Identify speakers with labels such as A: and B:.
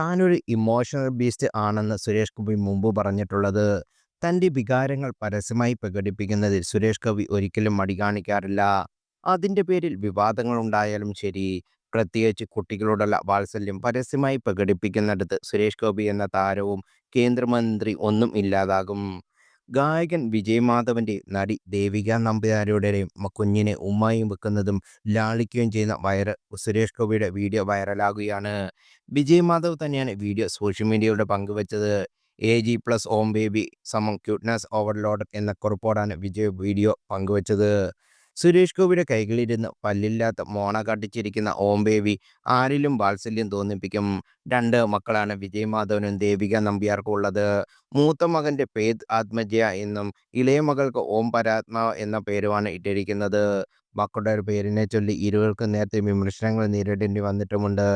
A: താനൊരു emotional beast ആണെന്ന് സുരേഷ് ഗോപി മുമ്പ് പറഞ്ഞിട്ടുള്ളത്. തന്റെ വികാരങ്ങൾ പരസ്യമായി പ്രകടിപ്പിക്കുന്നതിൽ സുരേഷ് ഗോപി ഒരിക്കലും മടി കാണിക്കാറില്ല. അതിന്റെ പേരിൽ വിവാദങ്ങൾ ഉണ്ടായാലും ശരി, പ്രത്യേകിച്ച് കുട്ടികളോടുള്ള വാത്സല്യം പരസ്യമായി പ്രകടിപ്പിക്കുന്നിടത്ത് സുരേഷ് ഗോപി എന്ന താരവും കേന്ദ്രമന്ത്രി ഒന്നും ഇല്ലാതാകും. ഗായകൻ വിജയ് മാധവന്റെ നടി ദേവിക നമ്പ്യാരുടെയും കുഞ്ഞിനെ ഉമ്മായും വെക്കുന്നതും ലാളിക്കുകയും ചെയ്യുന്ന സുരേഷ് ഗോപിയുടെ വീഡിയോ വൈറലാകുകയാണ്. വിജയ് മാധവ് തന്നെയാണ് വീഡിയോ സോഷ്യൽ മീഡിയയിലൂടെ പങ്കുവച്ചത്. AG+ ഓം ബേബി സമം ക്യൂട്ട്നെസ് ഓവർലോഡ് എന്ന കുറിപ്പോടാണ് വിജയ് വീഡിയോ പങ്കുവച്ചത്. സുരേഷ് ഗോപിയുടെ കൈകളിലിരുന്ന് പല്ലില്ലാത്ത മോണ കാട്ടിച്ചിരിക്കുന്ന ഓം ബേബി ആരിലും വാത്സല്യം തോന്നിപ്പിക്കും. രണ്ട് മക്കളാണ് വിജയ് മാധവനും ദേവിക നമ്പ്യാർക്കും ഉള്ളത്. മൂത്ത മകന്റെ പേര് ആത്മജയ എന്നും ഇളയ മകൾക്ക് ഓം പരാത്മ എന്ന പേരുമാണ് ഇട്ടിരിക്കുന്നത്. മക്കളുടെ പേരിനെ ചൊല്ലി ഇരുവർക്കും നേരത്തെ വിമർശനങ്ങൾ നേരിടേണ്ടി വന്നിട്ടുമുണ്ട്.